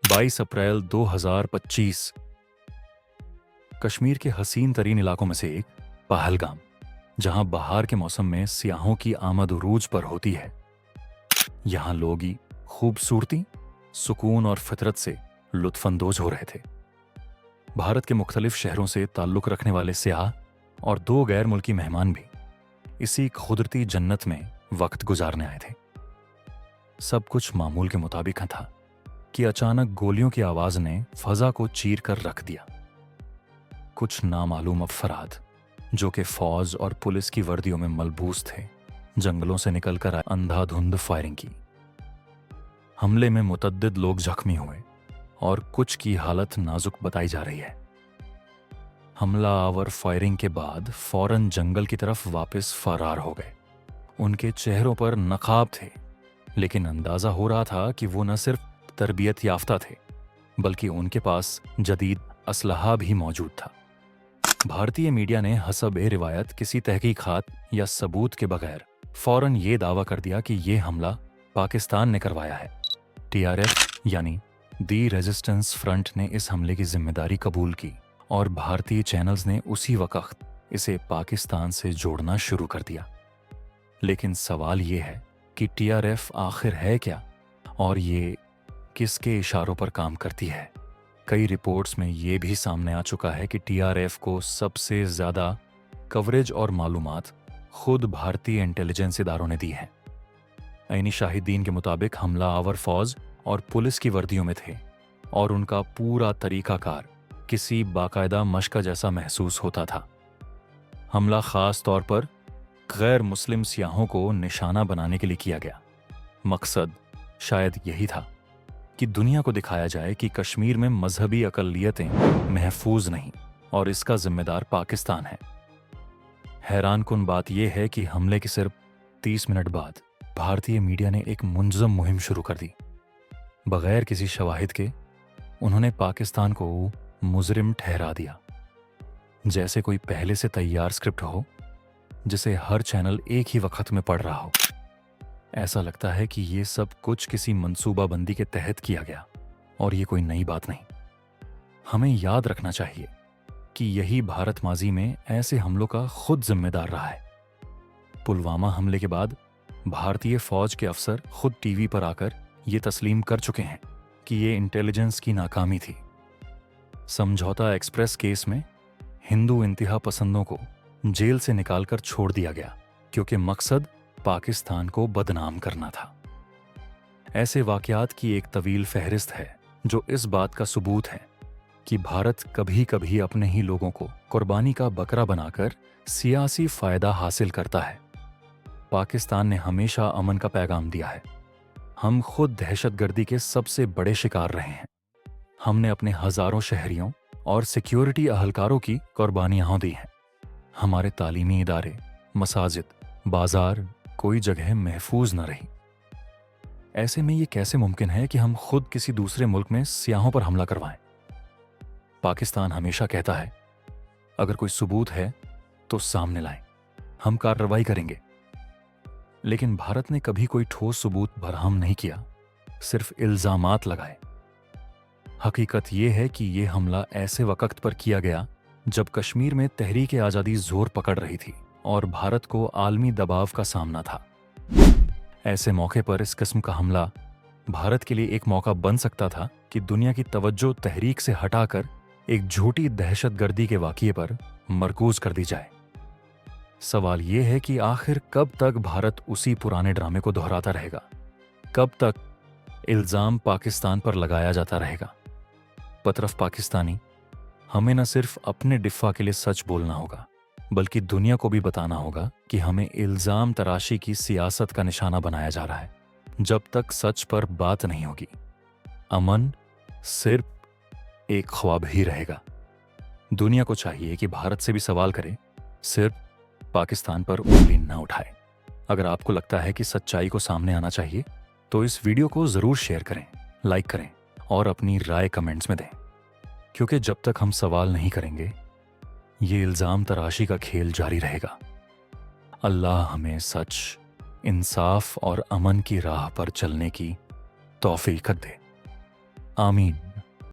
22 अप्रैल 2025। कश्मीर के हसीन तरीन इलाकों में से एक पहलगाम, जहां बहार के मौसम में सियाहों की आमद उरूज पर होती है। यहां लोग ही खूबसूरती, सुकून और फितरत से लुत्फानंदोज हो रहे थे। भारत के मुख्तलिफ शहरों से ताल्लुक रखने वाले सियाह और 2 गैर मुल्की मेहमान भी इसी कुदरती जन्नत में वक्त गुजारने आए थे। सब कुछ मामूल के मुताबिक था कि अचानक गोलियों की आवाज ने फजा को चीर कर रख दिया। कुछ नामालूम अफराद जो कि फौज और पुलिस की वर्दियों में मलबूस थे, जंगलों से निकलकर आए अंधाधुंध फायरिंग की। हमले में मुतद्दिद लोग जख्मी हुए और कुछ की हालत नाजुक बताई जा रही है। हमला आवर फायरिंग के बाद फौरन जंगल की तरफ वापस फरार हो गए। उनके चेहरों पर नकाब थे, लेकिन अंदाजा हो रहा था कि वो न सिर्फ तरबियत याफ्ता थे, बल्कि उनके पास जदीद असलहा भी मौजूद था। भारतीय मीडिया ने हसब रिवायत किसी तहकीकात या सबूत के बगैर फौरन ये दावा कर दिया कि ये हमला पाकिस्तान ने करवाया है। TRF यानी दी रेजिस्टेंस फ्रंट ने इस हमले की जिम्मेदारी कबूल की और भारतीय चैनल्स ने उसी वक्त इसे पाकिस्तान से जोड़ना शुरू कर दिया। लेकिन सवाल ये है कि TRF आखिर है क्या और ये किसके इशारों पर काम करती है। कई रिपोर्ट्स में ये भी सामने आ चुका है कि TRF को सबसे ज्यादा कवरेज और मालूमात खुद भारतीय इंटेलिजेंस इदारों ने दी है। ऐनी शाहिदीन के मुताबिक हमला आवर फौज और पुलिस की वर्दियों में थे और उनका पूरा तरीकाकार किसी बाकायदा मशक़ जैसा महसूस होता था। हमला खास तौर पर गैर मुस्लिम सियाहों को निशाना बनाने के लिए किया गया। मकसद शायद यही था कि दुनिया को दिखाया जाए कि कश्मीर में मजहबी अकलियतें महफूज नहीं और इसका जिम्मेदार पाकिस्तान है। हैरानकुन बात यह है कि हमले के सिर्फ 30 मिनट बाद भारतीय मीडिया ने एक मुंज़म मुहिम शुरू कर दी। बगैर किसी शवाहिद के उन्होंने पाकिस्तान को मुजरिम ठहरा दिया, जैसे कोई पहले से तैयार स्क्रिप्ट हो जिसे हर चैनल एक ही वक्त में पढ़ रहा हो। ऐसा लगता है कि ये सब कुछ किसी मंसूबाबंदी के तहत किया गया और ये कोई नई बात नहीं। हमें याद रखना चाहिए कि यही भारत माजी में ऐसे हमलों का खुद जिम्मेदार रहा है। पुलवामा हमले के बाद भारतीय फौज के अफसर खुद टीवी पर आकर ये तस्लीम कर चुके हैं कि ये इंटेलिजेंस की नाकामी थी। समझौता एक्सप्रेस केस में हिंदू इंतहा पसंदों को जेल से निकालकर छोड़ दिया गया क्योंकि मकसद पाकिस्तान को बदनाम करना था। ऐसे वाकयात की एक तवील फहरिस्त है जो इस बात का सबूत है कि भारत कभी कभी अपने ही लोगों को कुर्बानी का बकरा बनाकर सियासी फायदा हासिल करता है। पाकिस्तान ने हमेशा अमन का पैगाम दिया है। हम खुद दहशतगर्दी के सबसे बड़े शिकार रहे हैं। हमने अपने हजारों शहरियों और सिक्योरिटी अहलकारों की कुर्बानियां दी हैं। हमारे तालीमी इदारे, मसाजिद, बाजार, कोई जगह महफूज न रही। ऐसे में ये कैसे मुमकिन है कि हम खुद किसी दूसरे मुल्क में सियाहों पर हमला करवाएं? पाकिस्तान हमेशा कहता है, अगर कोई सबूत है तो सामने लाएं, हम कार्रवाई करेंगे। लेकिन भारत ने कभी कोई ठोस सबूत बराहम नहीं किया, सिर्फ इल्जामात लगाए। हकीकत यह है कि यह हमला ऐसे वक्त पर किया गया जब कश्मीर में तहरीक आज़ादी जोर पकड़ रही थी और भारत को आलमी दबाव का सामना था। ऐसे मौके पर इस किस्म का हमला भारत के लिए एक मौका बन सकता था कि दुनिया की तवज्जो तहरीक से हटाकर एक झूठी दहशतगर्दी के वाक़ये पर मरकूज कर दी जाए। सवाल यह है कि आखिर कब तक भारत उसी पुराने ड्रामे को दोहराता रहेगा? कब तक इल्जाम पाकिस्तान पर लगाया जाता रहेगा? पतरफ पाकिस्तानी, हमें न सिर्फ अपने डिफा के लिए सच बोलना होगा, बल्कि दुनिया को भी बताना होगा कि हमें इल्जाम तराशी की सियासत का निशाना बनाया जा रहा है। जब तक सच पर बात नहीं होगी, अमन सिर्फ एक ख्वाब ही रहेगा। दुनिया को चाहिए कि भारत से भी सवाल करे, सिर्फ पाकिस्तान पर उंगली न उठाए। अगर आपको लगता है कि सच्चाई को सामने आना चाहिए तो इस वीडियो को जरूर शेयर करें, लाइक करें और अपनी राय कमेंट्स में दें, क्योंकि जब तक हम सवाल नहीं करेंगे ये इल्जाम तराशी का खेल जारी रहेगा। अल्लाह हमें सच, इंसाफ और अमन की राह पर चलने की तौफीक दे। आमीन।